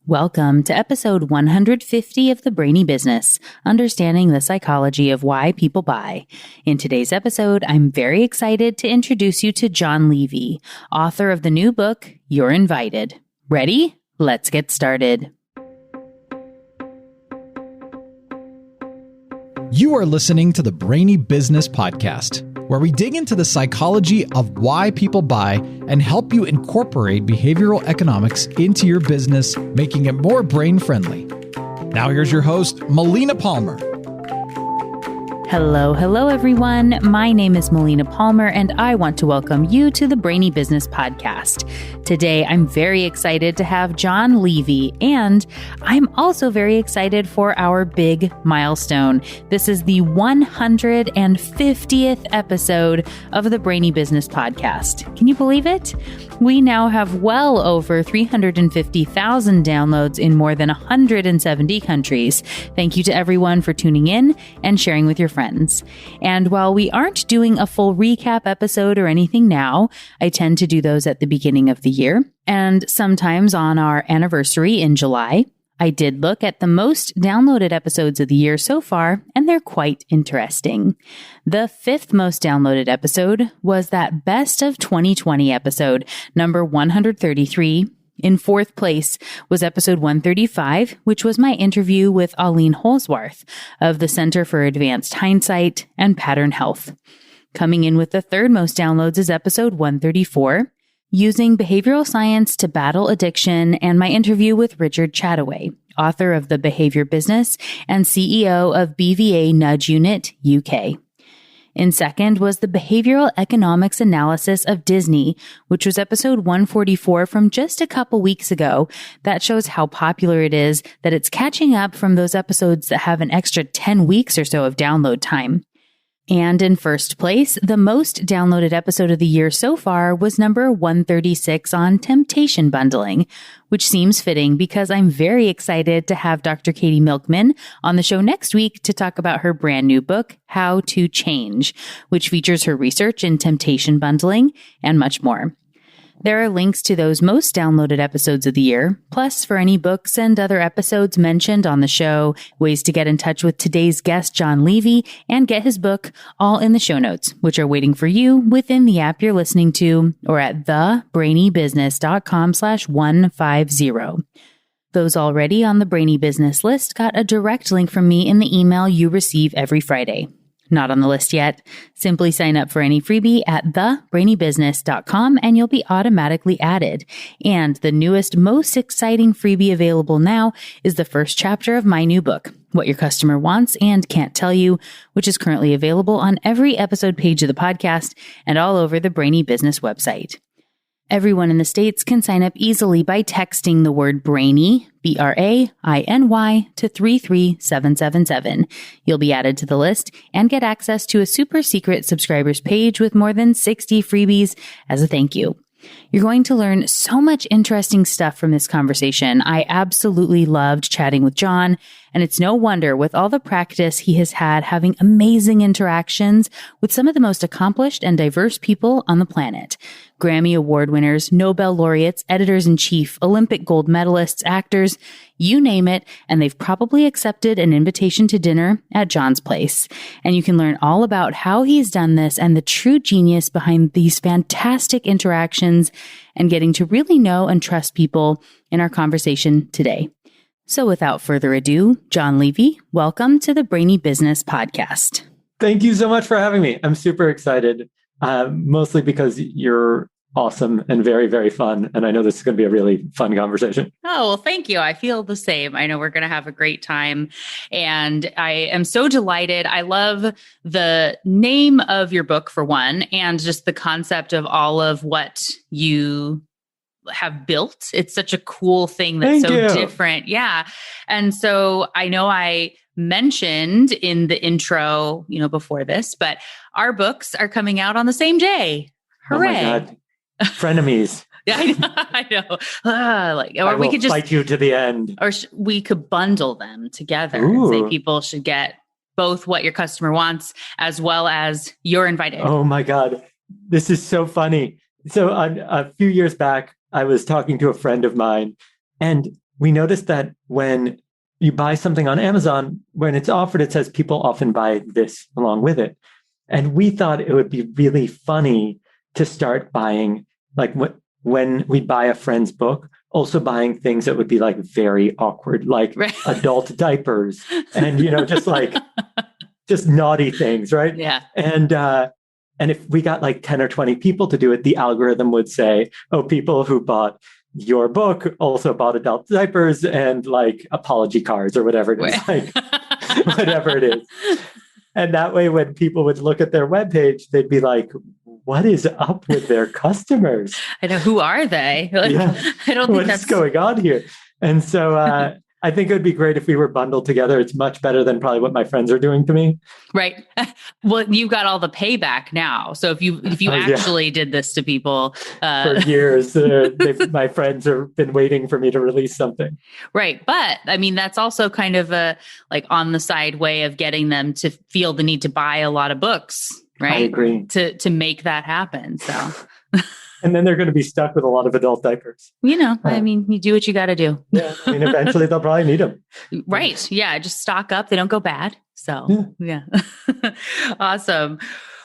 Welcome to episode 150 of the Brainy Business, Understanding the Psychology of Why People Buy. In today's episode, I'm very excited to introduce you to Jon Levy, author of the new book, You're Invited. Ready? Let's get started. You are listening to the Brainy Business Podcast, where we dig into the psychology of why people buy and help you incorporate behavioral economics into your business, making it more brain-friendly. Now here's your host, Melina Palmer. Hello, everyone. My name is Melina Palmer, and I want to welcome you to the Brainy Business Podcast. Today, I'm very excited to have Jon Levy, and I'm also very excited for our big milestone. This is the 150th episode of the Brainy Business Podcast. Can you believe it? We now have well over 350,000 downloads in more than 170 countries. Thank you to everyone for tuning in and sharing with your friends. And while we aren't doing a full recap episode or anything now, I tend to do those at the beginning of the year and sometimes on our anniversary in July. I did look at the most downloaded episodes of the year so far, and they're quite interesting. The fifth most downloaded episode was that Best of 2020 episode, number 133. In fourth place was episode 135, which was my interview with Aline Holsworth of the Center for Advanced Hindsight and Pattern Health. Coming in with the third most downloads is episode 134, Using Behavioral Science to Battle Addiction, and my interview with Richard Chataway, author of The Behavior Business and CEO of BVA Nudge Unit, UK. In second was the Behavioral Economics Analysis of Disney, which was episode 144 from just a couple weeks ago. That shows how popular it is that it's catching up from those episodes that have an extra 10 weeks or so of download time. And in first place, the most downloaded episode of the year so far was number 136 on temptation bundling, which seems fitting because I'm very excited to have Dr. Katie Milkman on the show next week to talk about her brand new book, How to Change, which features her research in temptation bundling and much more. There are links to those most downloaded episodes of the year, plus for any books and other episodes mentioned on the show, ways to get in touch with today's guest, Jon Levy, and get his book, all in the show notes, which are waiting for you within the app you're listening to or at thebrainybusiness.com/150. Those already on the Brainy Business list got a direct link from me in the email you receive every Friday. Not on the list yet? Simply sign up for any freebie at thebrainybusiness.com and you'll be automatically added. And the newest, most exciting freebie available now is the first chapter of my new book, What Your Customer Wants and Can't Tell You, which is currently available on every episode page of the podcast and all over the Brainy Business website. Everyone in the States can sign up easily by texting the word Brainy, BRAINY, to 33777. You'll be added to the list and get access to a super secret subscribers page with more than 60 freebies as a thank you. You're going to learn so much interesting stuff from this conversation. I absolutely loved chatting with Jon, and it's no wonder with all the practice he has had having amazing interactions with some of the most accomplished and diverse people on the planet. Grammy Award winners, Nobel laureates, editors-in-chief, Olympic gold medalists, actors, you name it, and they've probably accepted an invitation to dinner at Jon's place. And you can learn all about how he's done this and the true genius behind these fantastic interactions and getting to really know and trust people in our conversation today. So without further ado, Jon Levy, welcome to the Brainy Business Podcast. Thank you so much for having me. I'm super excited, mostly because you're awesome and very, very fun. And I know this is going to be a really fun conversation. Oh, well, thank you. I feel the same. I know we're going to have a great time. And I am so delighted. I love the name of your book, for one, and just the concept of all of what you have built. It's such a cool thing that's different. Yeah. And so I know I mentioned in the intro, before this, but our books are coming out on the same day. Hooray. Oh my God. Frenemies. Yeah, I know. Or we could just fight you to the end. Or we could bundle them together and say people should get both What Your Customer Wants as well as You're Invited. Oh my God. This is so funny. So a few years back, I was talking to a friend of mine and we noticed that when you buy something on Amazon, when it's offered, it says people often buy this along with it. And we thought it would be really funny to start buying, like when we buy a friend's book, also buying things that would be like very awkward, like adult diapers and, just naughty things, right? Yeah. And if we got like 10 or 20 people to do it, the algorithm would say, oh, people who bought your book also bought adult diapers and like apology cards or whatever it is, whatever it is. And that way, when people would look at their webpage, they'd be like, what is up with their customers? I know. Who are they? I don't think what's going on here. And so I think it would be great if we were bundled together. It's much better than probably what my friends are doing to me. Right. Well, you got all the payback now. So if you actually did this to people for years, my friends have been waiting for me to release something. Right. But I mean, that's also kind of a like on the side way of getting them to feel the need to buy a lot of books. Right. I agree. To make that happen. So. And then they're going to be stuck with a lot of adult diapers. I mean, you do what you got to do. Yeah. I mean, eventually they'll probably need them. Right. Yeah. Just stock up. They don't go bad. So, yeah. Awesome.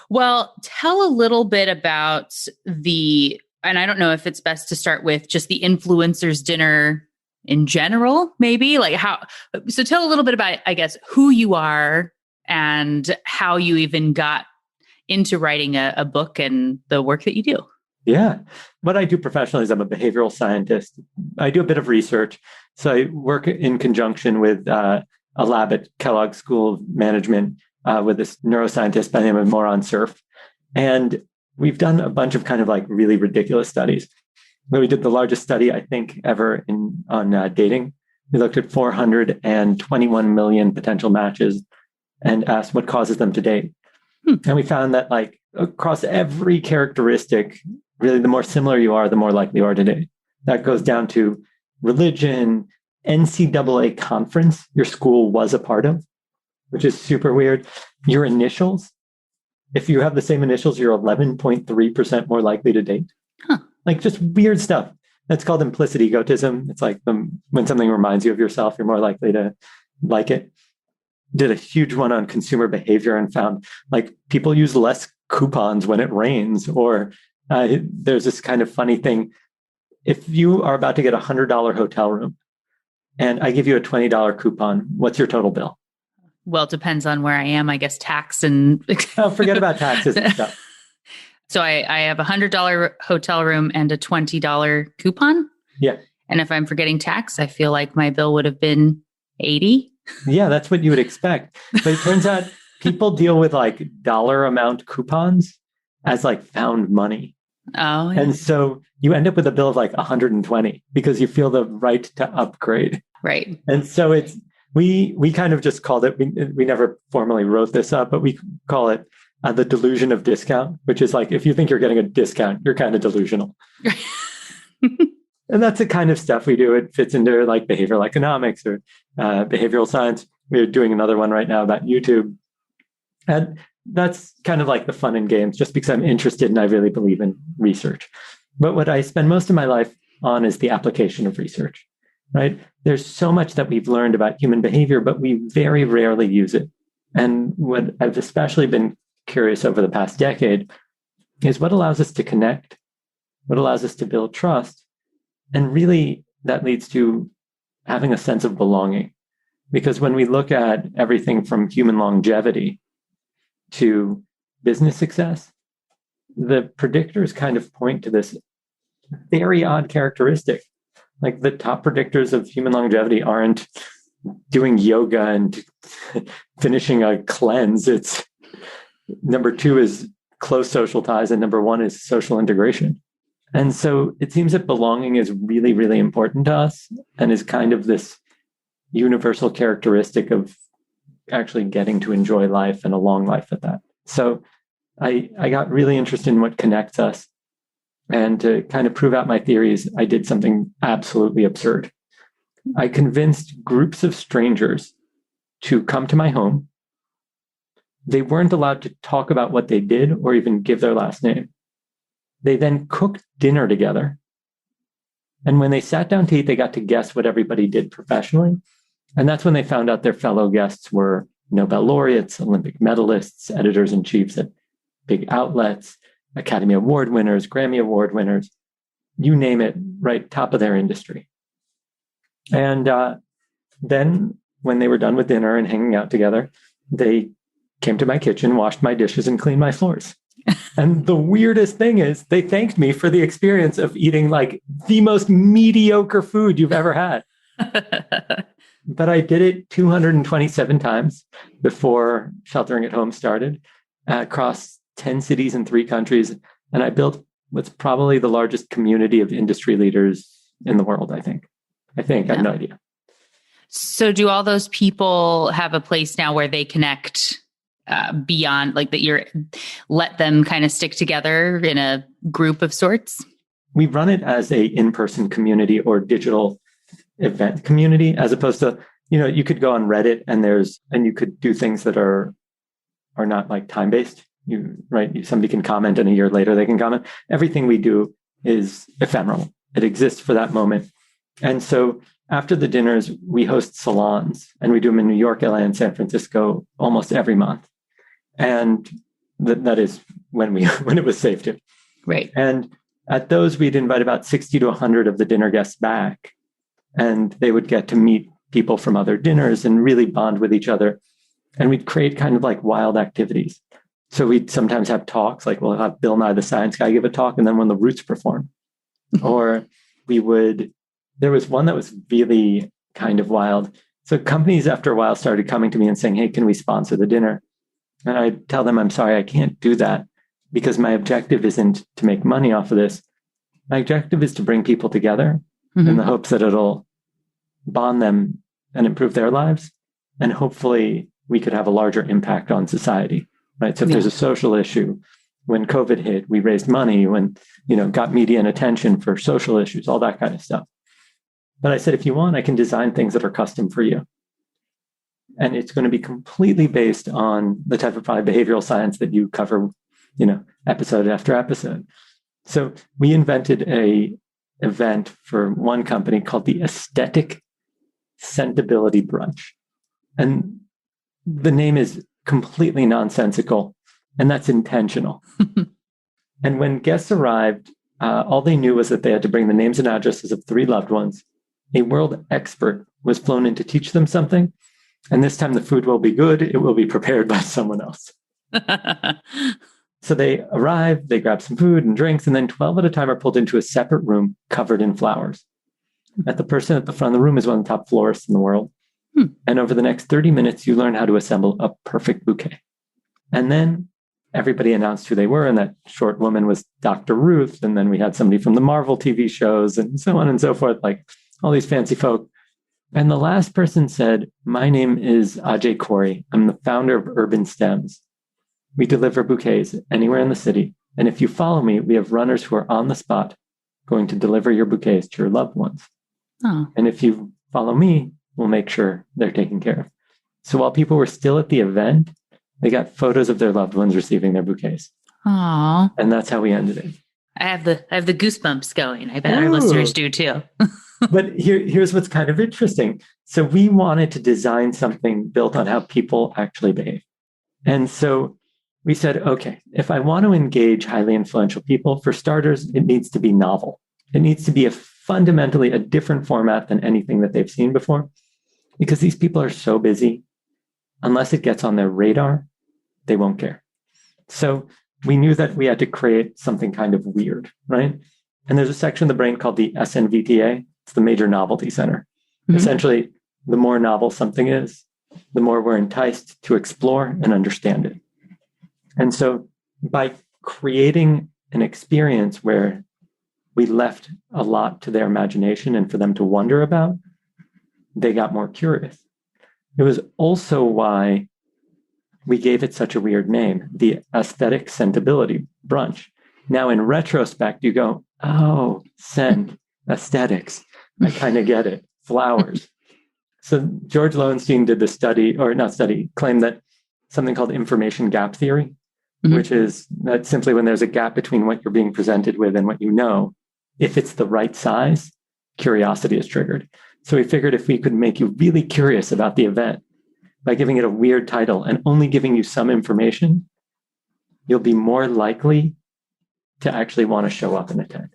Well, tell a little bit about and I don't know if it's best to start with just the influencers dinner in general, maybe so tell a little bit about, I guess, who you are and how you even got into writing a book and the work that you do. Yeah. What I do professionally is I'm a behavioral scientist. I do a bit of research. So I work in conjunction with a lab at Kellogg School of Management with this neuroscientist by the name of Moran Cerf. And we've done a bunch of kind of like really ridiculous studies. We did the largest study, I think, ever on dating. We looked at 421 million potential matches and asked what causes them to date. And we found that like across every characteristic, really, the more similar you are, the more likely you are to date. That goes down to religion, NCAA conference your school was a part of, which is super weird. Your initials. If you have the same initials, you're 11.3% more likely to date. Like just weird stuff. That's called implicit egotism. It's like when something reminds you of yourself, you're more likely to like it. Did a huge one on consumer behavior and found like people use less coupons when it rains, or there's this kind of funny thing. If you are about to get a $100 hotel room and I give you a $20 coupon, what's your total bill? Well, it depends on where I am, I guess, tax and... Oh, forget about taxes and stuff. So I have a $100 hotel room and a $20 coupon? Yeah. And if I'm forgetting tax, I feel like my bill would have been $80. Yeah, that's what you would expect. But it turns out people deal with like dollar amount coupons as like found money. Oh, yeah. And so you end up with a bill of like 120 because you feel the right to upgrade. Right. And so we kind of just called it, we never formally wrote this up, but we call it the delusion of discount, which is like, if you think you're getting a discount, you're kind of delusional. And that's the kind of stuff we do. It fits into like behavioral economics or behavioral science. We're doing another one right now about YouTube. And that's kind of like the fun and games, just because I'm interested and I really believe in research. But what I spend most of my life on is the application of research, right? There's so much that we've learned about human behavior, but we very rarely use it. And what I've especially been curious over the past decade is what allows us to connect, what allows us to build trust. And really, that leads to having a sense of belonging. Because when we look at everything from human longevity to business success, the predictors kind of point to this very odd characteristic. Like the top predictors of human longevity aren't doing yoga and finishing a cleanse. It's number 2 is close social ties, and number 1 is social integration. And so it seems that belonging is really, really important to us and is kind of this universal characteristic of actually getting to enjoy life and a long life at that. So I got really interested in what connects us. And to kind of prove out my theories, I did something absolutely absurd. I convinced groups of strangers to come to my home. They weren't allowed to talk about what they did or even give their last name. They then cooked dinner together. And when they sat down to eat, they got to guess what everybody did professionally. And that's when they found out their fellow guests were Nobel laureates, Olympic medalists, editors-in-chiefs at big outlets, Academy Award winners, Grammy Award winners, you name it, right, top of their industry. And then when they were done with dinner and hanging out together, they came to my kitchen, washed my dishes, and cleaned my floors. And the weirdest thing is they thanked me for the experience of eating like the most mediocre food you've ever had. But I did it 227 times before sheltering at home started, across 10 cities in 3 countries. And I built what's probably the largest community of industry leaders in the world, I think. I have no idea. So do all those people have a place now where they connect beyond, like that you're let them kind of stick together in a group of sorts? We run it as a in-person community or digital event community, as opposed to, you could go on Reddit and you could do things that are not like time-based. Somebody can comment and a year later they can comment. Everything we do is ephemeral. It exists for that moment. And so after the dinners, we host salons, and we do them in New York, LA, and San Francisco almost every month. And that is when it was safe to. Right. And at those, we'd invite about 60 to 100 of the dinner guests back, and they would get to meet people from other dinners and really bond with each other. And we'd create kind of like wild activities. So we'd sometimes have talks, like we'll have Bill Nye the Science Guy give a talk, and then when the Roots perform. Or there was one that was really kind of wild. So companies after a while started coming to me and saying, hey, can we sponsor the dinner? And I tell them, I'm sorry, I can't do that because my objective isn't to make money off of this. My objective is to bring people together in the hopes that it'll bond them and improve their lives. And hopefully we could have a larger impact on society, right? So if there's a social issue, when COVID hit, we raised money, when, got media and attention for social issues, all that kind of stuff. But I said, if you want, I can design things that are custom for you. And it's going to be completely based on the type of probably behavioral science that you cover, episode after episode. So we invented a event for one company called the Aesthetic Scentability Brunch. And the name is completely nonsensical, and that's intentional. And when guests arrived, all they knew was that they had to bring the names and addresses of 3 loved ones. A world expert was flown in to teach them something. And this time the food will be good. It will be prepared by someone else. So they arrive, they grab some food and drinks, and then 12 at a time are pulled into a separate room covered in flowers. The person at the front of the room is one of the top florists in the world. And over the next 30 minutes, you learn how to assemble a perfect bouquet. And then everybody announced who they were. And that short woman was Dr. Ruth. And then we had somebody from the Marvel TV shows and so on and so forth, like all these fancy folk. And the last person said, my name is Ajay Corey. I'm the founder of Urban Stems. We deliver bouquets anywhere in the city. And if you follow me, we have runners who are on the spot going to deliver your bouquets to your loved ones. Oh. And if you follow me, we'll make sure they're taken care of. So while people were still at the event, they got photos of their loved ones receiving their bouquets. Aww. And that's how we ended it. I have the goosebumps going. I bet our listeners do too. But here's what's kind of interesting. So we wanted to design something built on how people actually behave. And so we said, okay, if I want to engage highly influential people, for starters, it needs to be novel. It needs to be fundamentally a different format than anything that they've seen before, because these people are so busy. Unless it gets on their radar, they won't care. So we knew that we had to create something kind of weird, right? And there's a section of the brain called the SNVTA. It's the Major Novelty Center. Essentially, the more novel something is, the more we're enticed to explore and understand it. And so by creating an experience where we left a lot to their imagination and for them to wonder about, they got more curious. It was also why we gave it such a weird name, the Aesthetic Scentability Brunch. Now, in retrospect, you go, oh, scent, aesthetics. I kind of get it. Flowers. So George Lowenstein did the claimed that something called information gap theory, which is that simply when there's a gap between what you're being presented with and what you know, if it's the right size, curiosity is triggered. So we figured if we could make you really curious about the event by giving it a weird title and only giving you some information, you'll be more likely to actually want to show up and attend.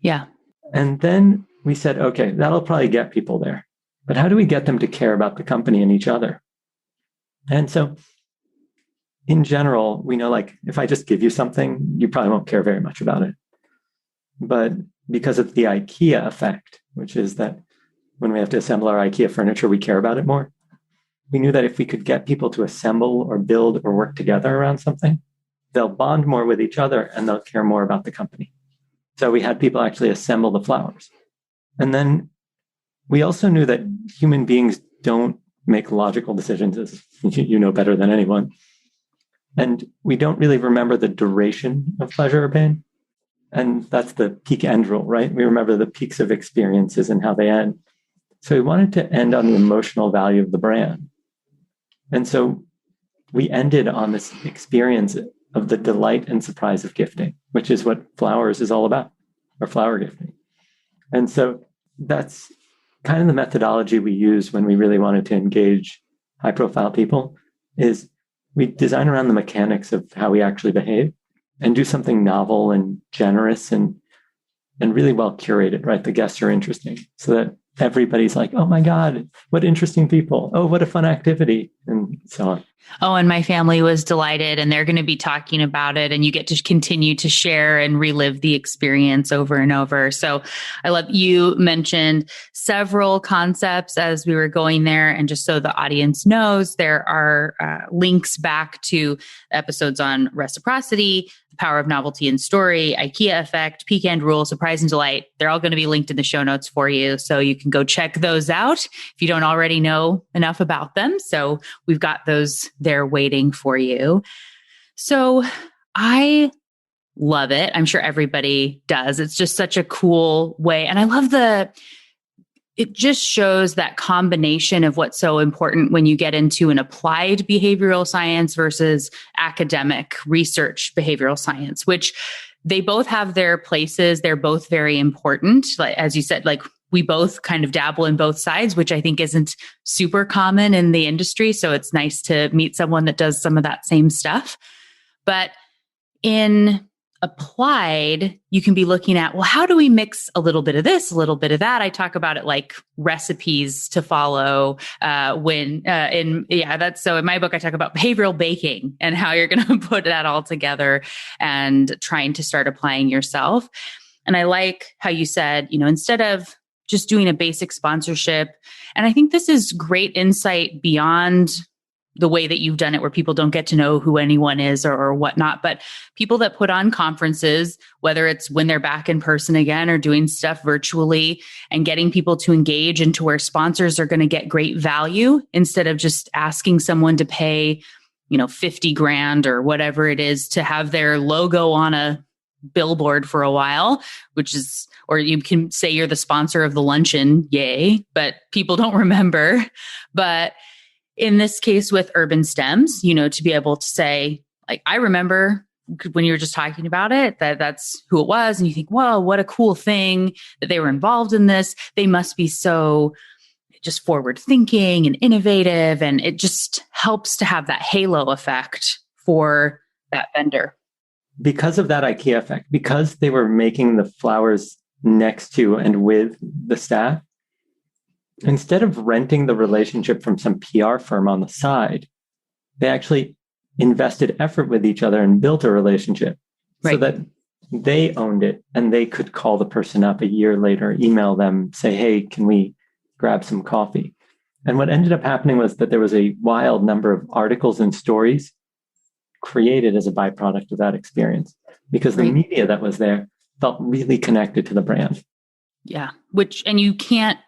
Yeah. And then we said, okay, that'll probably get people there. But how do we get them to care about the company and each other? And so in general, we know like if I just give you something, you probably won't care very much about it. But because of the IKEA effect, which is that when we have to assemble our IKEA furniture, we care about it more. We knew that if we could get people to assemble or build or work together around something, they'll bond more with each other and they'll care more about the company. So we had people actually assemble the flowers. And then we also knew that human beings don't make logical decisions, as you know better than anyone. And we don't really remember the duration of pleasure or pain. And that's the peak end rule, right? We remember the peaks of experiences and how they end. So we wanted to end on the emotional value of the brand. And so we ended on this experience of the delight and surprise of gifting, which is what flowers is all about, or flower gifting. And so that's kind of the methodology we use when we really wanted to engage high-profile people, is we design around the mechanics of how we actually behave and do something novel and generous and really well curated, right? The guests are interesting so that everybody's like, oh my God, what interesting people. Oh, what a fun activity, and so on. Oh, and my family was delighted, and they're going to be talking about it, and you get to continue to share and relive the experience over and over. So I love you mentioned several concepts as we were going there. And just so the audience knows, there are links back to episodes on reciprocity, the power of novelty and story, IKEA effect, peak end rule, surprise and delight. They're all going to be linked in the show notes for you. So you can go check those out if you don't already know enough about them. So we've got those there waiting for you. So I love it. I'm sure everybody does. It's just such a cool way. And I love it just shows that combination of what's so important when you get into an applied behavioral science versus academic research behavioral science, which they both have their places. They're both very important. Like, as you said, like we both kind of dabble in both sides, which I think isn't super common in the industry. So it's nice to meet someone that does some of that same stuff. But in applied, you can be looking at, well, how do we mix a little bit of this, a little bit of that? I talk about it like recipes to follow so in my book, I talk about behavioral baking and how you're going to put that all together and trying to start applying yourself. And I like how you said, instead of just doing a basic sponsorship, and I think this is great insight beyond the way that you've done it, where people don't get to know who anyone is or whatnot, but people that put on conferences, whether it's when they're back in person again or doing stuff virtually and getting people to engage into where sponsors are going to get great value instead of just asking someone to pay, $50,000 or whatever it is to have their logo on a billboard for a while, or you can say you're the sponsor of the luncheon, yay, but people don't remember. But in this case with Urban Stems, to be able to say, like, I remember when you were just talking about it, that's who it was. And you think, whoa, what a cool thing that they were involved in this. They must be so just forward thinking and innovative. And it just helps to have that halo effect for that vendor. Because of that IKEA effect, because they were making the flowers next to and with the staff, instead of renting the relationship from some PR firm on the side, they actually invested effort with each other and built a relationship so that they owned it and they could call the person up a year later, email them, say, hey, can we grab some coffee? And what ended up happening was that there was a wild number of articles and stories created as a byproduct of that experience because the media that was there felt really connected to the brand. Yeah. And you can't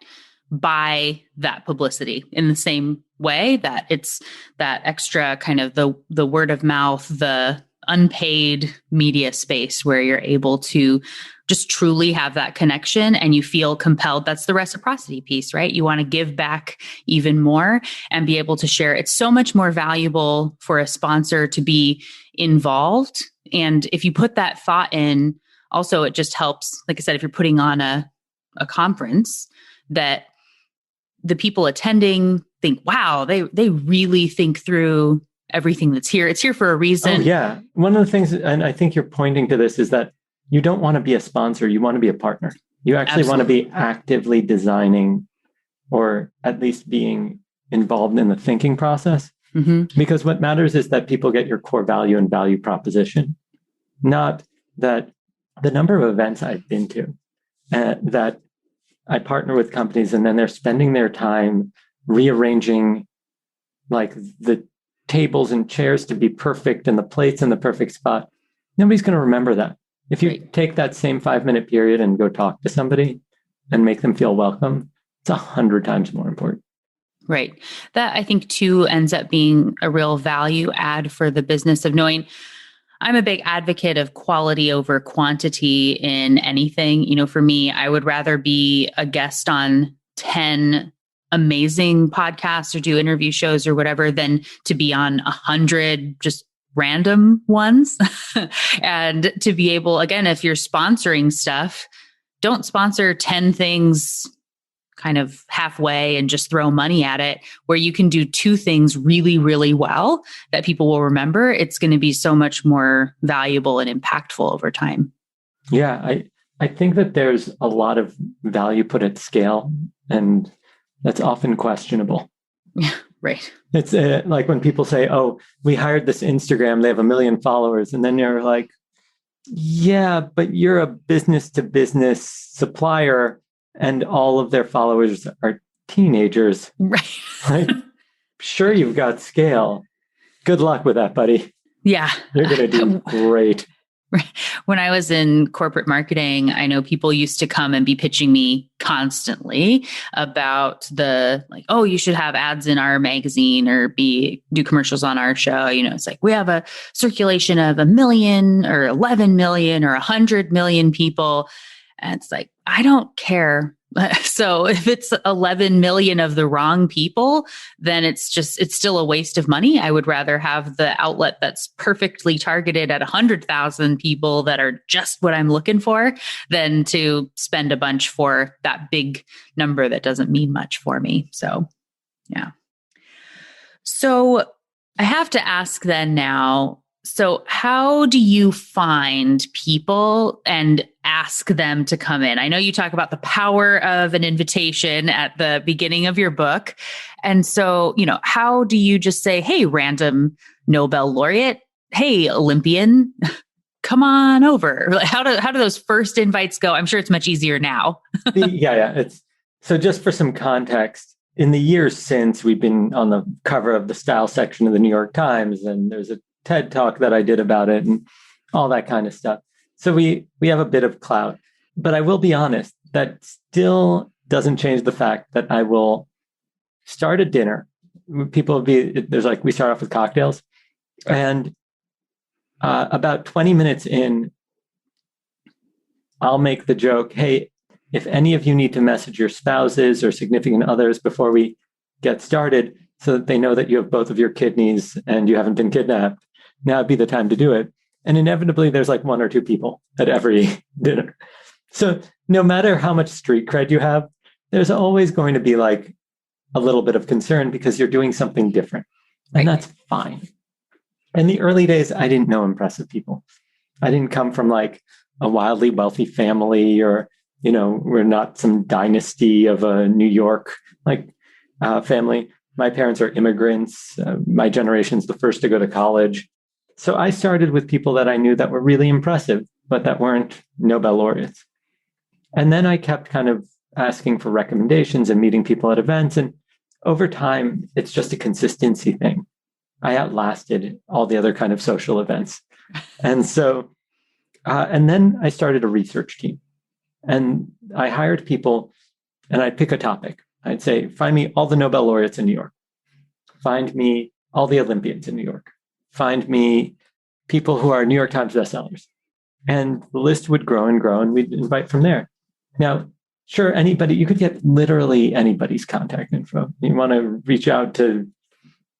buy that publicity in the same way that it's that extra kind of the word of mouth, the unpaid media space where you're able to just truly have that connection and you feel compelled. That's the reciprocity piece, right? You want to give back even more and be able to share. It's so much more valuable for a sponsor to be involved. And if you put that thought in, also, it just helps. Like I said, if you're putting on a a conference that the people attending think, wow, they really think through everything that's here. It's here for a reason. Oh, yeah. One of the things, and I think you're pointing to this, is that you don't want to be a sponsor. You want to be a partner. You actually want to be actively designing, or at least being involved in the thinking process. Because what matters is that people get your core value and value proposition, not that the number of events I've been to that I partner with companies and then they're spending their time rearranging like the tables and chairs to be perfect and the plates in the perfect spot. Nobody's going to remember that. If you take that same 5-minute period and go talk to somebody and make them feel welcome, it's 100 times more important. Right. That I think too ends up being a real value add for the business of knowing. I'm a big advocate of quality over quantity in anything. You know, for me, I would rather be a guest on 10 amazing podcasts or do interview shows or whatever than to be on 100 just random ones. And to be able, again, if you're sponsoring stuff, don't sponsor 10 things kind of halfway and just throw money at it, where you can do 2 things really, really well that people will remember. It's going to be so much more valuable and impactful over time. Yeah, I think that there's a lot of value put at scale, and that's often questionable. Yeah, right. It's like when people say, oh, we hired this Instagram, they have 1 million followers. And then you're like, yeah, but you're a business to business supplier and all of their followers are teenagers. Right. Like, sure, you've got scale. Good luck with that, buddy. Yeah. You're going to do great. When I was in corporate marketing, I know people used to come and be pitching me constantly about oh, you should have ads in our magazine or do commercials on our show. You know, it's like, we have a circulation of 1 million or 11 million or 100 million people. And it's like, I don't care. So if it's 11 million of the wrong people, then it's still a waste of money. I would rather have the outlet that's perfectly targeted at 100,000 people that are just what I'm looking for than to spend a bunch for that big number that doesn't mean much for me. So, yeah. So I have to ask then now, so how do you find people and ask them to come in? I know you talk about the power of an invitation at the beginning of your book. And so, you know, how do you just say, hey, random Nobel laureate, hey, Olympian, come on over? How do those first invites go? I'm sure it's much easier now. Yeah. So just for some context, in the years since, we've been on the cover of the style section of the New York Times, and there's a TED talk that I did about it and all that kind of stuff. So we have a bit of clout, but I will be honest, that still doesn't change the fact that I will start a dinner. People we start off with cocktails, and about 20 minutes in, I'll make the joke, hey, if any of you need to message your spouses or significant others before we get started so that they know that you have both of your kidneys and you haven't been kidnapped, now would be the time to do it. And inevitably, there's like 1 or 2 people at every dinner. So no matter how much street cred you have, there's always going to be like a little bit of concern because you're doing something different. And that's fine. In the early days, I didn't know impressive people. I didn't come from like a wildly wealthy family, or, you know, we're not some dynasty of a New York family. My parents are immigrants. My generation's the first to go to college. So I started with people that I knew that were really impressive, but that weren't Nobel laureates. And then I kept kind of asking for recommendations and meeting people at events. And over time, it's just a consistency thing. I outlasted all the other kind of social events. And so, and then I started a research team. And I hired people, and I'd pick a topic. I'd say, find me all the Nobel laureates in New York. Find me all the Olympians in New York. Find me people who are New York Times bestsellers. And the list would grow and grow, and we'd invite from there. Now, sure, anybody, you could get literally anybody's contact info. You want to reach out to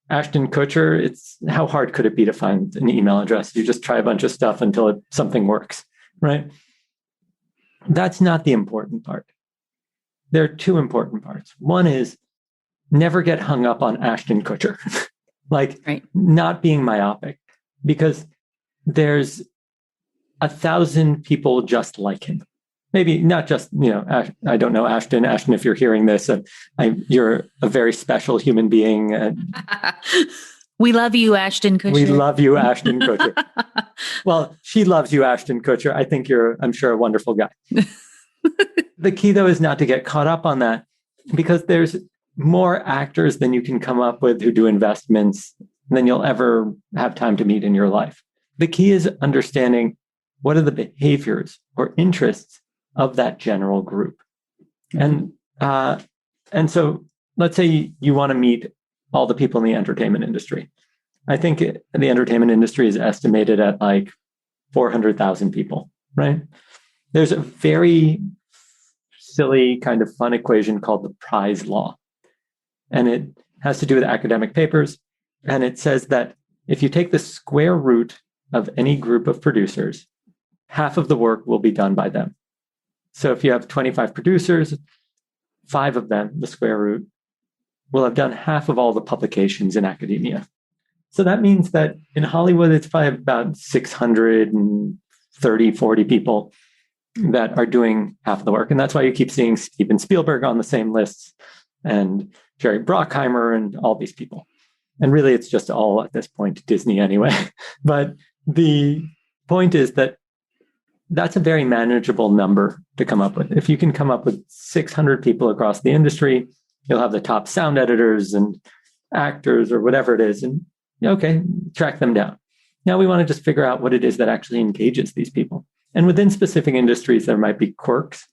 Ashton Kutcher, how hard could it be to find an email address? You just try a bunch of stuff until something works, right? That's not the important part. there are two important parts. One is never get hung up on Ashton Kutcher, not being myopic, because there's 1,000 people just like him. Maybe not just, I don't know, Ashton, if you're hearing this, you're a very special human being. We love you, Ashton Kutcher. We love you, Ashton Kutcher. Well, she loves you, Ashton Kutcher. I think I'm sure, a wonderful guy. The key, though, is not to get caught up on that, because there's more actors than you can come up with who do investments than you'll ever have time to meet in your life. The key is understanding what are the behaviors or interests of that general group. And so let's say you want to meet all the people in the entertainment industry. I think the entertainment industry is estimated at like 400,000 people, right? There's a very silly kind of fun equation called the prize law. And it has to do with academic papers. And it says that if you take the square root of any group of producers, half of the work will be done by them. So if you have 25 producers, 5 of them, the square root, will have done half of all the publications in academia. So that means that in Hollywood, it's probably about 630, 40 people that are doing half of the work. And that's why you keep seeing Steven Spielberg on the same lists and Jerry Bruckheimer and all these people. And really, it's just all at this point Disney anyway. But the point is that that's a very manageable number to come up with. If you can come up with 600 people across the industry, you'll have the top sound editors and actors or whatever it is. And okay, track them down. Now we want to just figure out what it is that actually engages these people. And within specific industries, there might be quirks.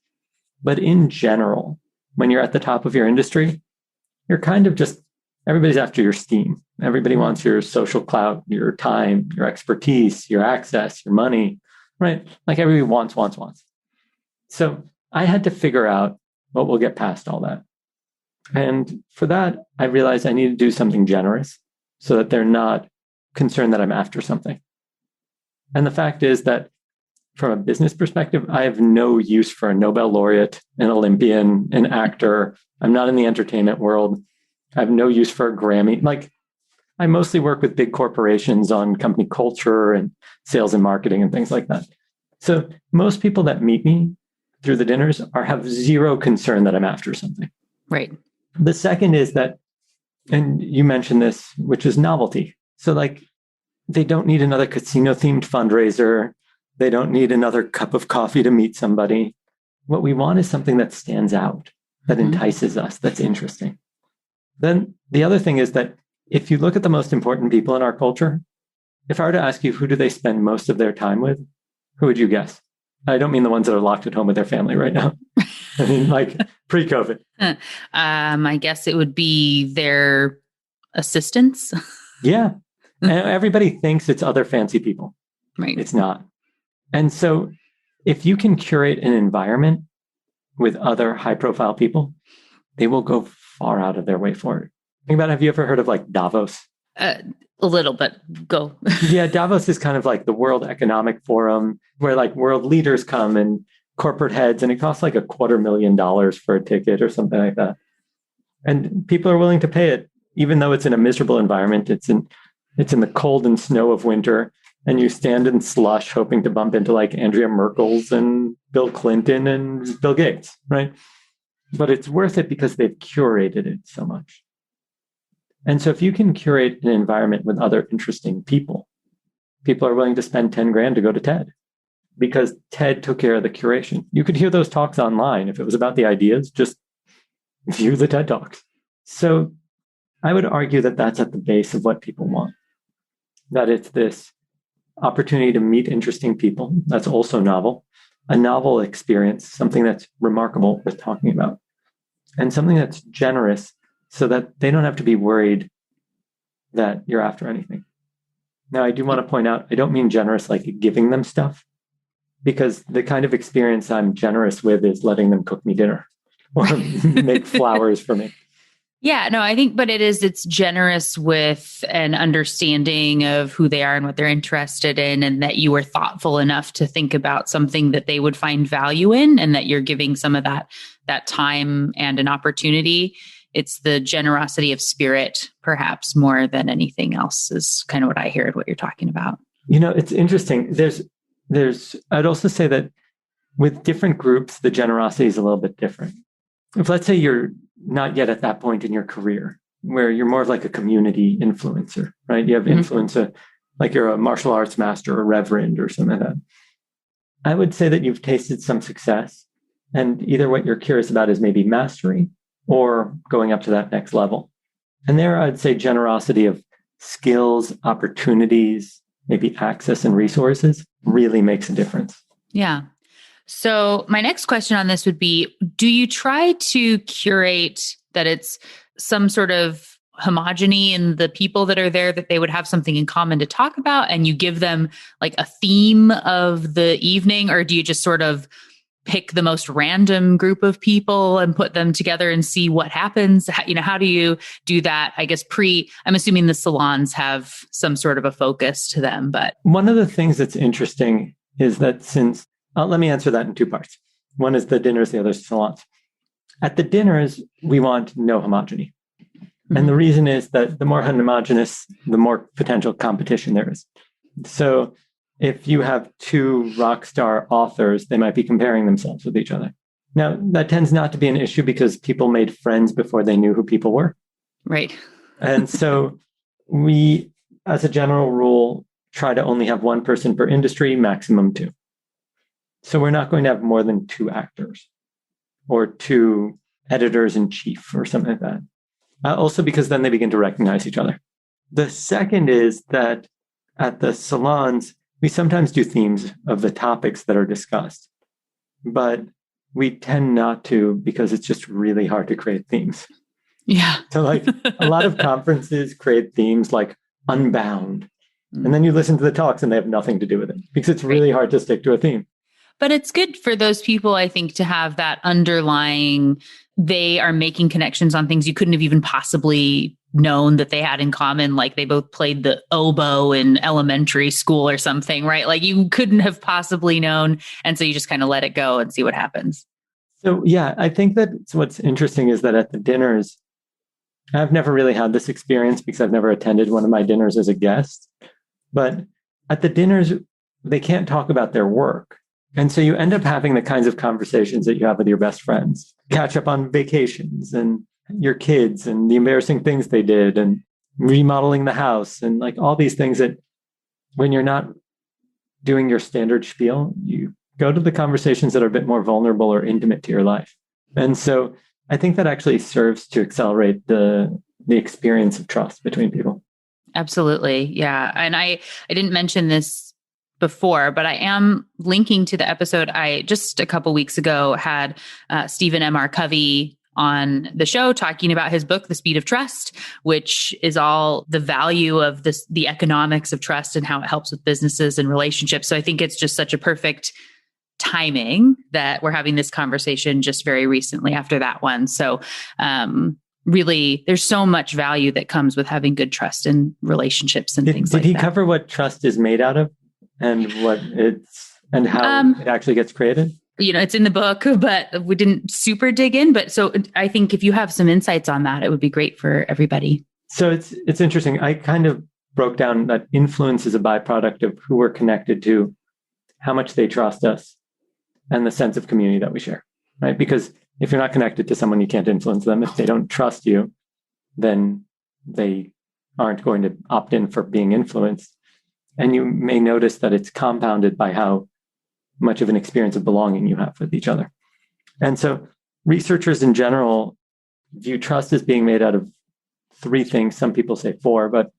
But in general, when you're at the top of your industry, you're kind of just, everybody's after your steam. Everybody wants your social clout, your time, your expertise, your access, your money, right? Like everybody wants. So I had to figure out what will get past all that. And for that, I realized I need to do something generous so that they're not concerned that I'm after something. And the fact is that from a business perspective, I have no use for a Nobel laureate, an Olympian, an actor. I'm not in the entertainment world. I have no use for a Grammy. Like, I mostly work with big corporations on company culture and sales and marketing and things like that. So most people that meet me through the dinners have zero concern that I'm after something. Right. The second is that, and you mentioned this, which is novelty. So like, they don't need another casino-themed fundraiser. They don't need another cup of coffee to meet somebody. What we want is something that stands out, that entices us, that's interesting. Then the other thing is that if you look at the most important people in our culture, if I were to ask you who do they spend most of their time with, who would you guess? I don't mean the ones that are locked at home with their family right now. I mean, like pre-COVID. I guess it would be their assistants. Yeah. And everybody thinks it's other fancy people. Right. It's not. And so if you can curate an environment with other high-profile people, they will go far out of their way for it. Think about it. Have you ever heard of like Davos? A little, but go. Yeah, Davos is kind of like the World Economic Forum where like world leaders come and corporate heads, and it costs like $250,000 for a ticket or something like that. And people are willing to pay it, even though it's in a miserable environment. It's in the cold and snow of winter, and you stand in slush hoping to bump into like Andrea Merkel's and Bill Clinton and Bill Gates, right? But it's worth it because they've curated it so much. And so if you can curate an environment with other interesting people, people are willing to spend 10 grand to go to TED because TED took care of the curation. You could hear those talks online. If it was about the ideas, just view the TED Talks. So I would argue that that's at the base of what people want, that it's this opportunity to meet interesting people. That's also novel, a novel experience, something that's remarkable worth talking about, and something that's generous so that they don't have to be worried that you're after anything. Now, I do want to point out, I don't mean generous like giving them stuff, because the kind of experience I'm generous with is letting them cook me dinner or make flowers for me. Yeah, no, I think, but it's generous with an understanding of who they are and what they're interested in, and that you were thoughtful enough to think about something that they would find value in, and that you're giving some of that that time and an opportunity. It's the generosity of spirit, perhaps more than anything else, is kind of what I heard what you're talking about. It's interesting. I'd also say that with different groups, the generosity is a little bit different. If let's say you're not yet at that point in your career where you're more of like a community influencer, right? You have influence, like you're a martial arts master or reverend or something like that. I would say that you've tasted some success, and either what you're curious about is maybe mastery or going up to that next level. And there, I'd say generosity of skills, opportunities, maybe access and resources really makes a difference. Yeah. So my next question on this would be, do you try to curate that it's some sort of homogeny in the people that are there, that they would have something in common to talk about, and you give them like a theme of the evening? Or do you just sort of pick the most random group of people and put them together and see what happens? How do you do that? I guess I'm assuming the salons have some sort of a focus to them, but. One of the things that's interesting is that let me answer that in two parts. One is the dinners, the other is salons. At the dinners, we want no homogeny. Mm-hmm. And the reason is that the more homogeneous, the more potential competition there is. So if you have two rock star authors, they might be comparing themselves with each other. Now, that tends not to be an issue because people made friends before they knew who people were. Right. And so we, as a general rule, try to only have one person per industry, maximum two. So we're not going to have more than two actors or two editors in chief or something like that. Also because then they begin to recognize each other. The second is that at the salons, we sometimes do themes of the topics that are discussed, but we tend not to because it's just really hard to create themes. Yeah. So like a lot of conferences create themes like Unbound, and then you listen to the talks and they have nothing to do with it because it's really hard to stick to a theme. But it's good for those people, I think, to have that underlying, they are making connections on things you couldn't have even possibly known that they had in common. Like they both played the oboe in elementary school or something, right? Like you couldn't have possibly known. And so you just kind of let it go and see what happens. So yeah, I think that what's interesting is that at the dinners, I've never really had this experience because I've never attended one of my dinners as a guest. But at the dinners, they can't talk about their work. And so you end up having the kinds of conversations that you have with your best friends, catch up on vacations and your kids and the embarrassing things they did and remodeling the house and like all these things that when you're not doing your standard spiel, you go to the conversations that are a bit more vulnerable or intimate to your life. And so I think that actually serves to accelerate the experience of trust between people. Absolutely. Yeah. And I didn't mention this before, but I am linking to the episode I just a couple weeks ago had Stephen M.R. Covey on the show talking about his book, The Speed of Trust, which is all the value of the economics of trust and how it helps with businesses and relationships. So I think it's just such a perfect timing that we're having this conversation just very recently after that one. So really, there's so much value that comes with having good trust in relationships and things like that. Did he cover what trust is made out of and what and how it actually gets created? It's in the book, but we didn't super dig in. But so I think if you have some insights on that, it would be great for everybody. So it's interesting. I kind of broke down that influence is a byproduct of who we're connected to, how much they trust us, and the sense of community that we share, right? Because if you're not connected to someone, you can't influence them. If they don't trust you, then they aren't going to opt in for being influenced. And you may notice that it's compounded by how much of an experience of belonging you have with each other. And so researchers in general view trust as being made out of three things. Some people say four, but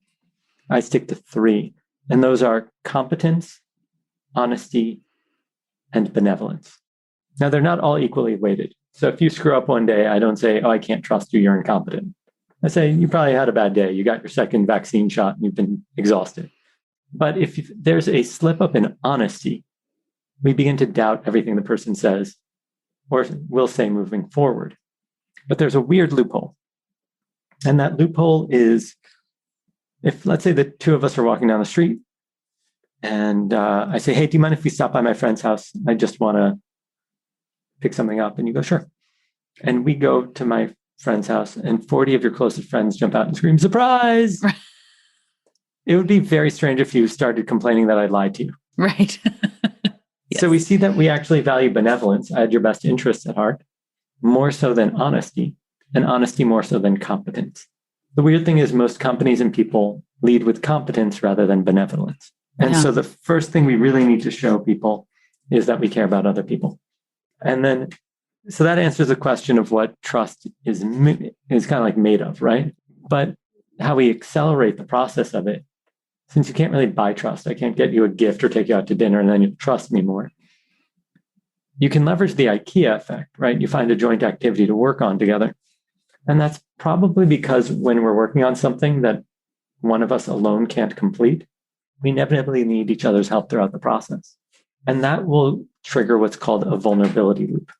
I stick to three. And those are competence, honesty, and benevolence. Now, they're not all equally weighted. So if you screw up one day, I don't say, oh, I can't trust you, you're incompetent. I say, you probably had a bad day. You got your second vaccine shot and you've been exhausted. But if there's a slip up in honesty, we begin to doubt everything the person says or will say moving forward. But there's a weird loophole. And that loophole is if, let's say, the two of us are walking down the street and I say, hey, do you mind if we stop by my friend's house? I just want to pick something up. And you go, sure. and we go to my friend's house and 40 of your closest friends jump out and scream, surprise. It would be very strange if you started complaining that I lied to you. Right. Yes. So we see that we actually value benevolence. I had your best interests at heart, more so than honesty, and honesty more so than competence. The weird thing is most companies and people lead with competence rather than benevolence. And so the first thing we really need to show people is that we care about other people. And then, so that answers the question of what trust is kind of like made of, right? But how we accelerate the process of it, since you can't really buy trust, I can't get you a gift or take you out to dinner and then you trust me more. You can leverage the IKEA effect, right? You find a joint activity to work on together. And that's probably because when we're working on something that one of us alone can't complete, we inevitably need each other's help throughout the process. And that will trigger what's called a vulnerability loop.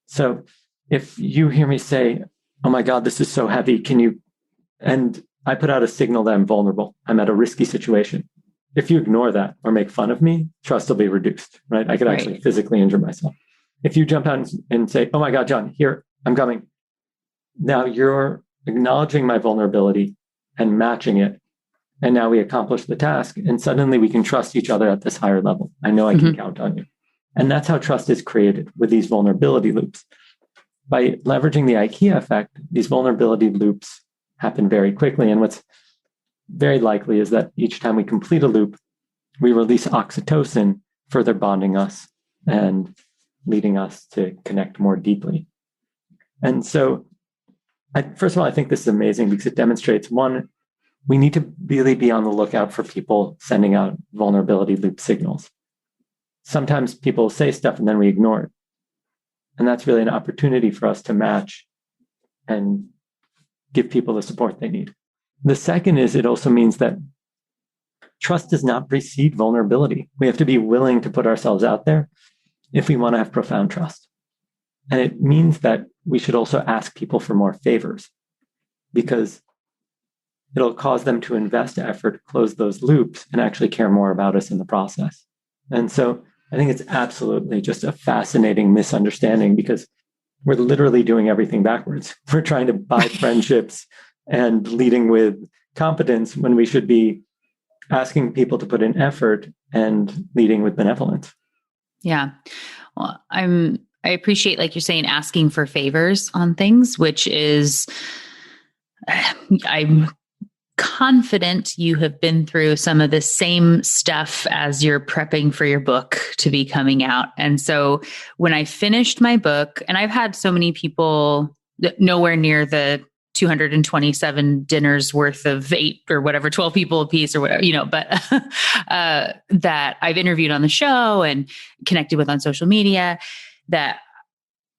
So if you hear me say, oh my God, this is so heavy, can you, and I put out a signal that I'm vulnerable, I'm at a risky situation. If you ignore that or make fun of me, trust will be reduced, right? I could actually physically injure myself. If you jump out and say, oh my God, John, here, I'm coming. Now you're acknowledging my vulnerability and matching it. And now we accomplish the task. And suddenly we can trust each other at this higher level. I know I can count on you. And that's how trust is created, with these vulnerability loops. By leveraging the IKEA effect, these vulnerability loops happen very quickly. And what's very likely is that each time we complete a loop, we release oxytocin, further bonding us and leading us to connect more deeply. And so, first of all, I think this is amazing because it demonstrates, one, we need to really be on the lookout for people sending out vulnerability loop signals. Sometimes people say stuff and then we ignore it. And that's really an opportunity for us to match and give people the support they need. The second is it also means that trust does not precede vulnerability. We have to be willing to put ourselves out there if we want to have profound trust. And it means that we should also ask people for more favors, because it'll cause them to invest effort, close those loops, and actually care more about us in the process. And so I think it's absolutely just a fascinating misunderstanding, because we're literally doing everything backwards. We're trying to buy friendships and leading with competence when we should be asking people to put in effort and leading with benevolence. Yeah. Well, I appreciate, like you're saying, asking for favors on things, which is, I'm confident you have been through some of the same stuff as you're prepping for your book to be coming out. And so when I finished my book, and I've had so many people, nowhere near the 227 dinners worth of 8 or whatever, 12 people a piece or whatever, but that I've interviewed on the show and connected with on social media that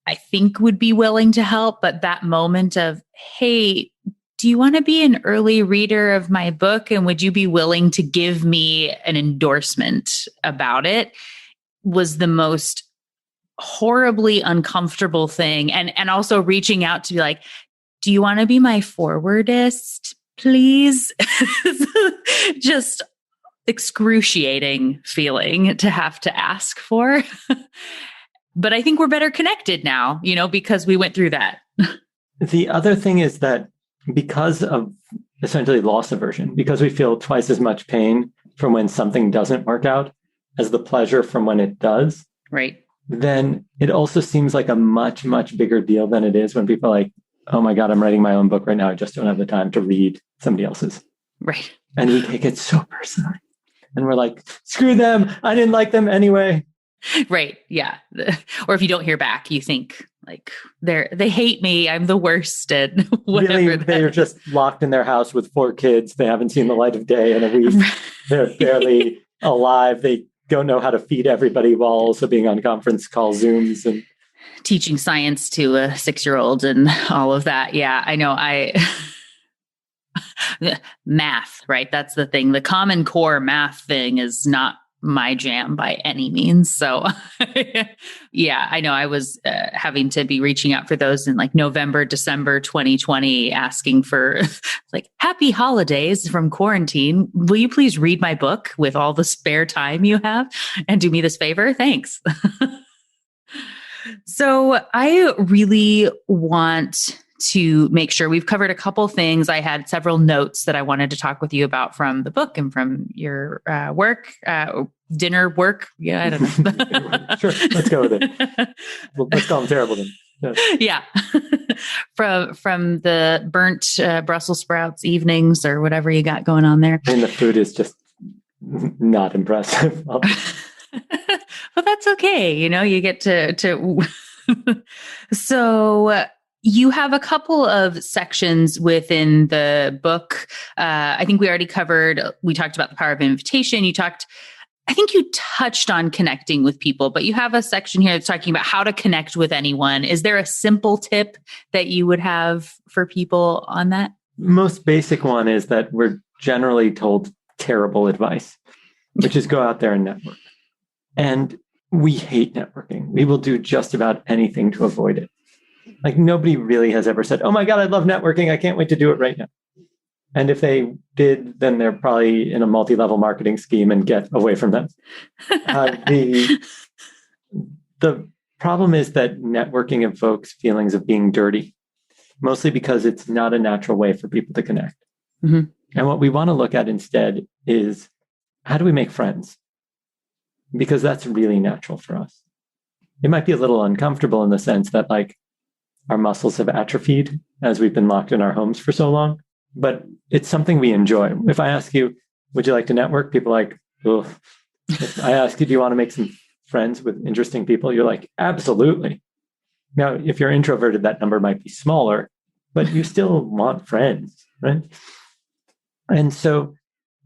I think would be willing to help. But that moment of, hey, do you want to be an early reader of my book? And would you be willing to give me an endorsement about it? Was the most horribly uncomfortable thing. And also reaching out to be like, do you want to be my forwardist, please? Just excruciating feeling to have to ask for. But I think we're better connected now, because we went through that. The other thing is that because of essentially loss aversion, because we feel twice as much pain from when something doesn't work out as the pleasure from when it does, right? Then it also seems like a much, much bigger deal than it is when people are like, oh my God, I'm writing my own book right now. I just don't have the time to read somebody else's. Right. And we take it so personally. And we're like, screw them. I didn't like them anyway. Right. Yeah. Or if you don't hear back, you think like they hate me. I'm the worst at whatever. Really, they're just locked in their house with 4 kids. They haven't seen the light of day in a week. They're barely alive. They don't know how to feed everybody while also being on conference call Zooms and teaching science to a 6-year-old and all of that. Yeah, I know. Math, right? That's the thing. The Common Core math thing is not my jam by any means. So yeah, I know I was having to be reaching out for those in like November, December, 2020, asking for like happy holidays from quarantine. Will you please read my book with all the spare time you have and do me this favor? Thanks. So I really want to make sure we've covered a couple things. I had several notes that I wanted to talk with you about from the book and from your work, dinner work. Yeah, I don't know. Sure, let's go with it. Well, let's call them terrible then. Yeah. from the burnt Brussels sprouts evenings or whatever you got going on there. And the food is just not impressive. Well, that's okay. You get to So you have a couple of sections within the book. I think we talked about the power of invitation. I think you touched on connecting with people, but you have a section here that's talking about how to connect with anyone. Is there a simple tip that you would have for people on that? Most basic one is that we're generally told terrible advice, which is go out there and network. And we hate networking. We will do just about anything to avoid it. Like nobody really has ever said, oh my God, I love networking. I can't wait to do it right now. And if they did, then they're probably in a multi-level marketing scheme and get away from them. The problem is that networking evokes feelings of being dirty, mostly because it's not a natural way for people to connect. Mm-hmm. And what we want to look at instead is how do we make friends? Because that's really natural for us. It might be a little uncomfortable in the sense that like our muscles have atrophied as we've been locked in our homes for so long, but it's something we enjoy. If I ask you, would you like to network? People are like, ugh. If I ask you, do you want to make some friends with interesting people? You're like, absolutely. Now, if you're introverted, that number might be smaller, but you still want friends, right? And so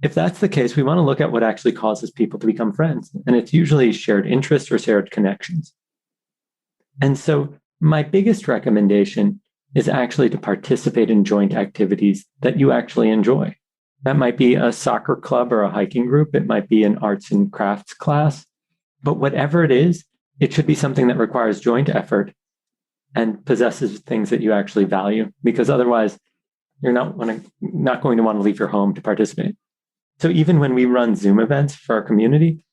if that's the case, we want to look at what actually causes people to become friends. And it's usually shared interests or shared connections. And so my biggest recommendation is actually to participate in joint activities that you actually enjoy. That might be a soccer club or a hiking group. It might be an arts and crafts class. But whatever it is, it should be something that requires joint effort and possesses things that you actually value, because otherwise you're not going to want to leave your home to participate. So even when we run Zoom events for our community,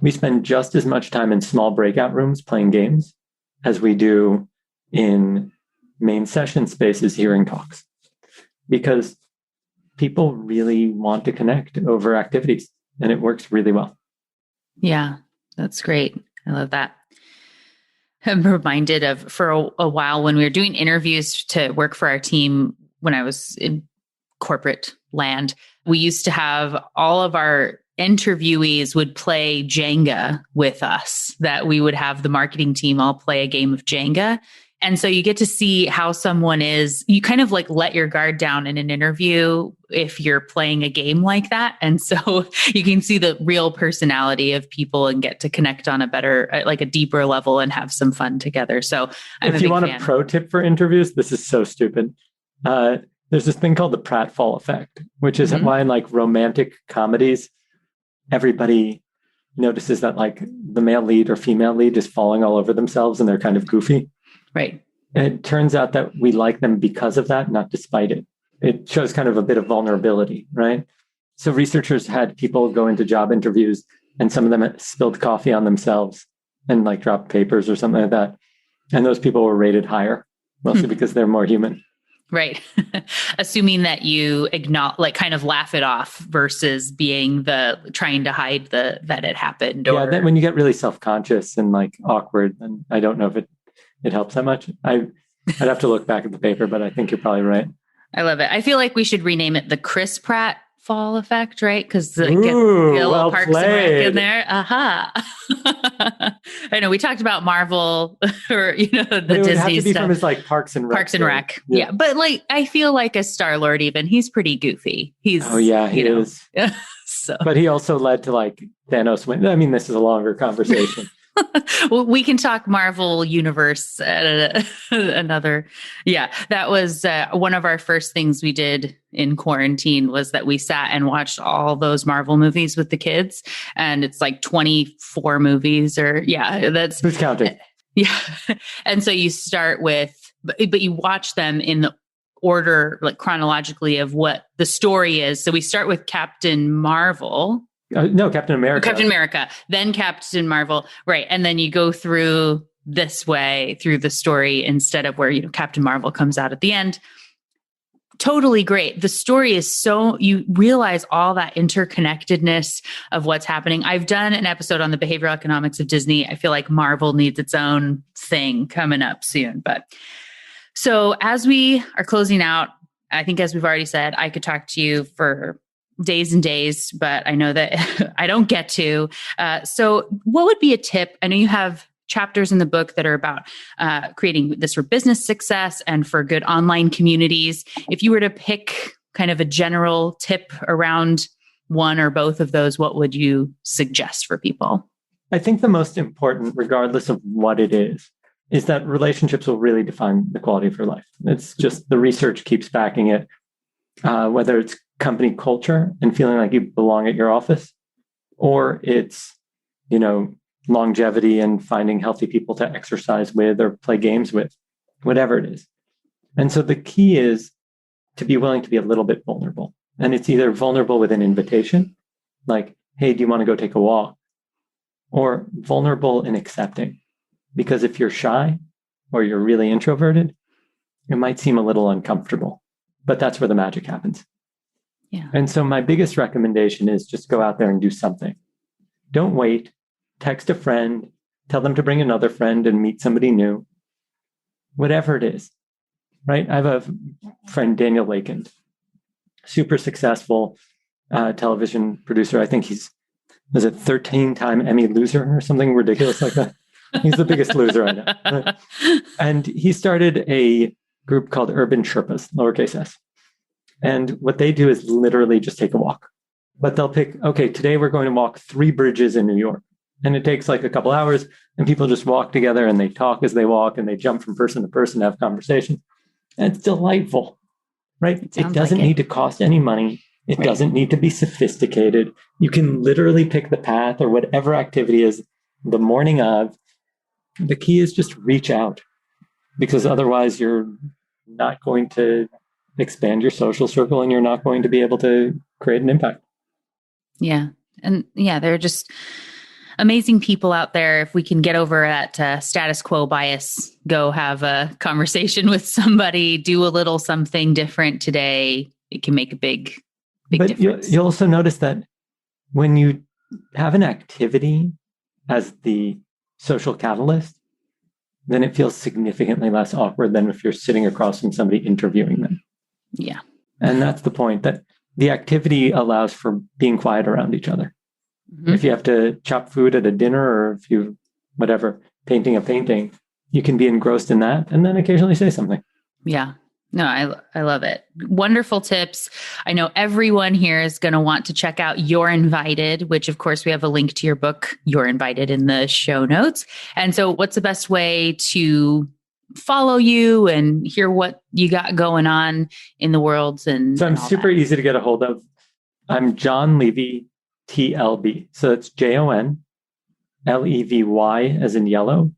we spend just as much time in small breakout rooms playing games as we do in main session spaces hearing talks, because people really want to connect over activities and it works really well. Yeah, that's great. I love that. I'm reminded of for a while when we were doing interviews to work for our team when I was in corporate land, we used to have all of our interviewees would play Jenga with us, that we would have the marketing team all play a game of Jenga. And so you get to see how someone is, you kind of like let your guard down in an interview if you're playing a game like that. And so you can see the real personality of people and get to connect on a better, like a deeper level and have some fun together. So if you want a pro tip for interviews, this is so stupid. There's this thing called the Pratfall Effect, which is why in like romantic comedies, everybody notices that like the male lead or female lead is falling all over themselves and they're kind of goofy. Right. And it turns out that we like them because of that, not despite it. It shows kind of a bit of vulnerability, right? So researchers had people go into job interviews and some of them had spilled coffee on themselves and like dropped papers or something like that. And those people were rated higher, mostly because they're more human. Right. Assuming that you acknowledge, like kind of laugh it off versus being trying to hide that it happened. Yeah, then when you get really self-conscious and like awkward, then I don't know if it helps that much. I'd have to look back at the paper, but I think you're probably right. I love it. I feel like we should rename it the Chris Pratfall Effect, right? Because get a little Parks and Rec in there. Aha. I know we talked about Marvel or the Disney have to be stuff. From his like Parks and Rec. Parks and Rec. Yeah. But like I feel like as Star-Lord even, he's pretty goofy. He is. So. But he also led to like Thanos win. I mean, this is a longer conversation. Well, we can talk Marvel Universe at another. Yeah, that was one of our first things we did in quarantine was that we sat and watched all those Marvel movies with the kids. And it's like 24 movies that's... Who's counting? Yeah. And so you start with, but you watch them in the order, like chronologically of what the story is. So we start with Captain Marvel. No, Captain America. Captain America, then Captain Marvel. Right. And then you go through this way through the story instead of where, Captain Marvel comes out at the end. Totally great. The story is you realize all that interconnectedness of what's happening. I've done an episode on the behavioral economics of Disney. I feel like Marvel needs its own thing coming up soon. But so as we are closing out, I think as we've already said, I could talk to you for days and days, but I know that I don't get to. So what would be a tip? I know you have chapters in the book that are about creating this for business success and for good online communities. If you were to pick kind of a general tip around one or both of those, what would you suggest for people? I think the most important, regardless of what it is that relationships will really define the quality of your life. It's just the research keeps backing it, whether it's company culture and feeling like you belong at your office, or it's, longevity and finding healthy people to exercise with or play games with, whatever it is. And so the key is to be willing to be a little bit vulnerable. And it's either vulnerable with an invitation, like, hey, do you want to go take a walk? Or vulnerable in accepting. Because if you're shy or you're really introverted, it might seem a little uncomfortable, but that's where the magic happens. Yeah. And so my biggest recommendation is just go out there and do something. Don't wait. Text a friend, tell them to bring another friend and meet somebody new. Whatever it is, right? I have a friend, Daniel Lakin, super successful television producer. I think he's 13-time Emmy loser or something ridiculous like that. He's the biggest loser I know. And he started a group called Urban Sherpas, lowercase s. And what they do is literally just take a walk. But they'll pick, okay, today we're going to walk 3 bridges in New York. And it takes like a couple hours, and people just walk together and they talk as they walk and they jump from person to person, have conversations. And it's delightful, right? It doesn't need to cost any money. It doesn't need to be sophisticated. You can literally pick the path or whatever activity is the morning of. The key is just reach out, because otherwise you're not going to expand your social circle and you're not going to be able to create an impact. Yeah. And there are just amazing people out there. If we can get over that status quo bias, go have a conversation with somebody, do a little something different today, it can make a big difference. You'll also notice that when you have an activity as the social catalyst, then it feels significantly less awkward than if you're sitting across from somebody interviewing them. Yeah. And that's the point, that the activity allows for being quiet around each other. Mm-hmm. If you have to chop food at a dinner, or if you, painting a painting, you can be engrossed in that and then occasionally say something. Yeah. No, I love it. Wonderful tips. I know everyone here is going to want to check out You're Invited, which of course we have a link to your book, You're Invited, in the show notes. And so what's the best way to follow you and hear what you got going on in the world? And so I'm super easy to get a hold of. I'm Jon Levy, TLB. So it's JON LEVY as in yellow,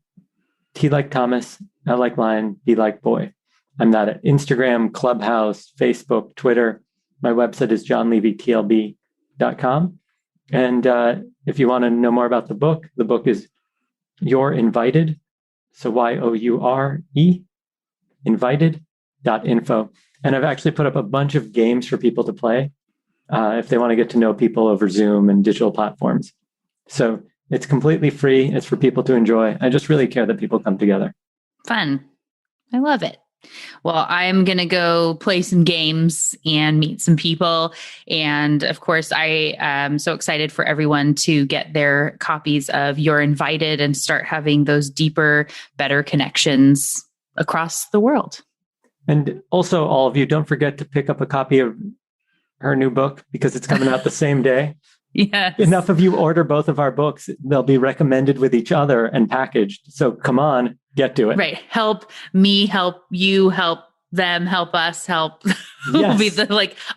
T like Thomas, L like lion, B like boy. I'm that at Instagram, Clubhouse, Facebook, Twitter. My website is jonlevytlb.com. And if you want to know more about the book is You're Invited. So YOURE, invited.info. And I've actually put up a bunch of games for people to play if they want to get to know people over Zoom and digital platforms. So it's completely free. It's for people to enjoy. I just really care that people come together. Fun. I love it. Well, I'm going to go play some games and meet some people. And of course, I am so excited for everyone to get their copies of You're Invited and start having those deeper, better connections across the world. And also, all of you, don't forget to pick up a copy of her new book, because it's coming out the same day. Yes. Enough of you order both of our books. They'll be recommended with each other and packaged. So come on, get to it. Right. Help me, help you, help them, help us, help. Yes. Will be the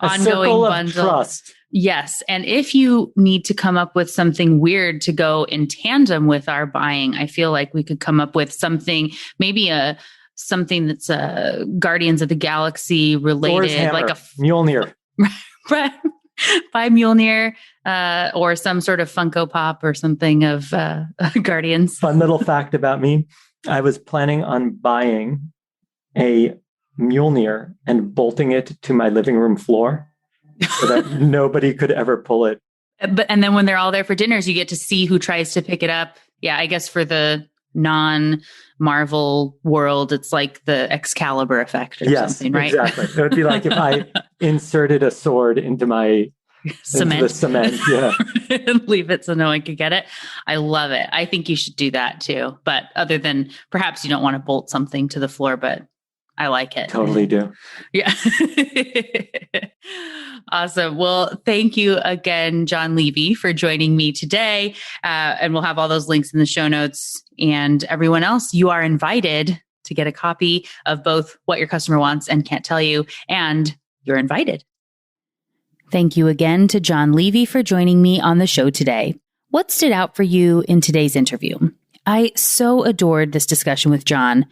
ongoing bundle. Trust. Yes. And if you need to come up with something weird to go in tandem with our buying, I feel like we could come up with something, maybe something that's Guardians of the Galaxy related, like a Mjolnir. By Mjolnir, or some sort of Funko Pop or something of Guardians. Fun little fact about me. I was planning on buying a Mjolnir and bolting it to my living room floor so that nobody could ever pull it. And then when they're all there for dinners, you get to see who tries to pick it up. Yeah, I guess for the non-Marvel world, it's like the Excalibur effect or something, right? Exactly. It would be like if I inserted a sword into my cement. Yeah. And leave it so no one could get it. I love it. I think you should do that too. But other than perhaps you don't want to bolt something to the floor, but I like it. Totally do. Yeah. Awesome. Well, thank you again, Jon Levy, for joining me today. And we'll have all those links in the show notes. And everyone else, you are invited to get a copy of both What Your Customer Wants and Can't Tell You, and you're invited. Thank you again to Jon Levy for joining me on the show today. What stood out for you in today's interview? I so adored this discussion with Jon.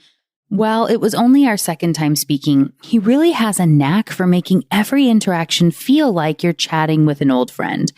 While it was only our second time speaking, he really has a knack for making every interaction feel like you're chatting with an old friend.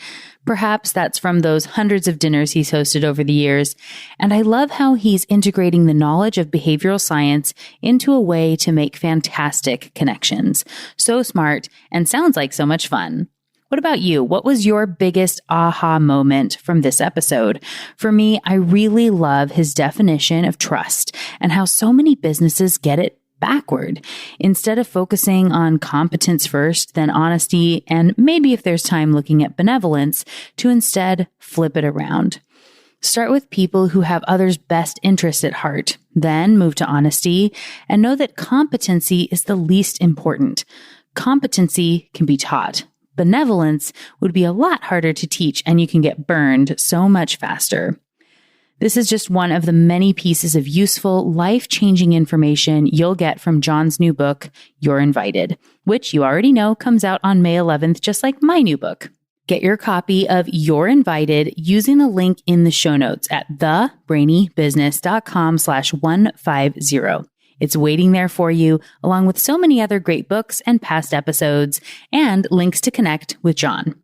Perhaps that's from those hundreds of dinners he's hosted over the years. And I love how he's integrating the knowledge of behavioral science into a way to make fantastic connections. So smart and sounds like so much fun. What about you? What was your biggest aha moment from this episode? For me, I really love his definition of trust and how so many businesses get it backward. Instead of focusing on competence first, then honesty, and maybe if there's time looking at benevolence, to instead flip it around. Start with people who have others' best interests at heart, then move to honesty, and know that competency is the least important. Competency can be taught. Benevolence would be a lot harder to teach, and you can get burned so much faster. This is just one of the many pieces of useful, life-changing information you'll get from Jon's new book, You're Invited, which you already know comes out on May 11th, just like my new book. Get your copy of You're Invited using the link in the show notes at thebrainybusiness.com/150. It's waiting there for you, along with so many other great books and past episodes, and links to connect with Jon.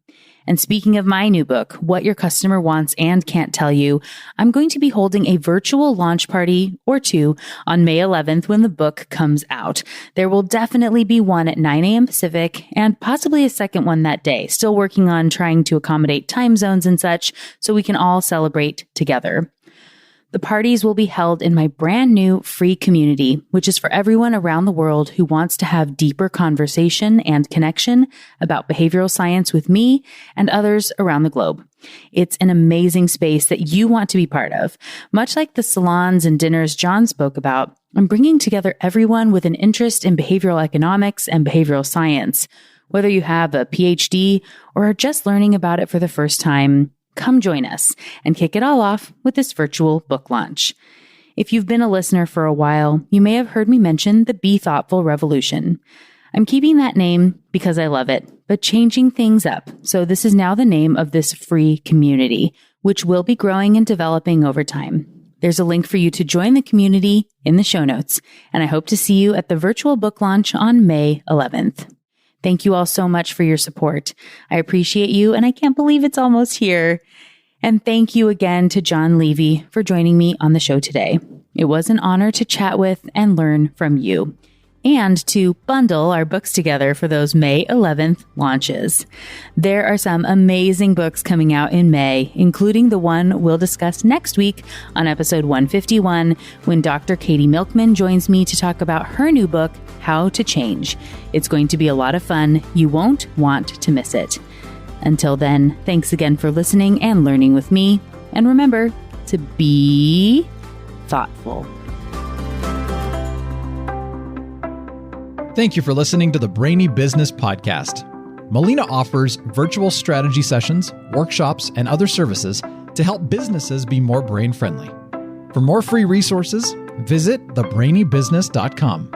And speaking of my new book, What Your Customer Wants and Can't Tell You, I'm going to be holding a virtual launch party or two on May 11th when the book comes out. There will definitely be one at 9 a.m. Pacific and possibly a second one that day. Still working on trying to accommodate time zones and such so we can all celebrate together. The parties will be held in my brand new free community, which is for everyone around the world who wants to have deeper conversation and connection about behavioral science with me and others around the globe. It's an amazing space that you want to be part of. Much like the salons and dinners Jon spoke about, I'm bringing together everyone with an interest in behavioral economics and behavioral science. Whether you have a PhD or are just learning about it for the first time, come join us and kick it all off with this virtual book launch. If you've been a listener for a while, you may have heard me mention the Be Thoughtful Revolution. I'm keeping that name because I love it, but changing things up. So this is now the name of this free community, which will be growing and developing over time. There's a link for you to join the community in the show notes, and I hope to see you at the virtual book launch on May 11th. Thank you all so much for your support. I appreciate you, and I can't believe it's almost here. And thank you again to Jon Levy for joining me on the show today. It was an honor to chat with and learn from you, and to bundle our books together for those May 11th launches. There are some amazing books coming out in May, including the one we'll discuss next week on episode 151, when Dr. Katie Milkman joins me to talk about her new book, How to Change. It's going to be a lot of fun. You won't want to miss it. Until then, thanks again for listening and learning with me. And remember to be thoughtful. Thank you for listening to the Brainy Business Podcast. Molina offers virtual strategy sessions, workshops, and other services to help businesses be more brain-friendly. For more free resources, visit thebrainybusiness.com.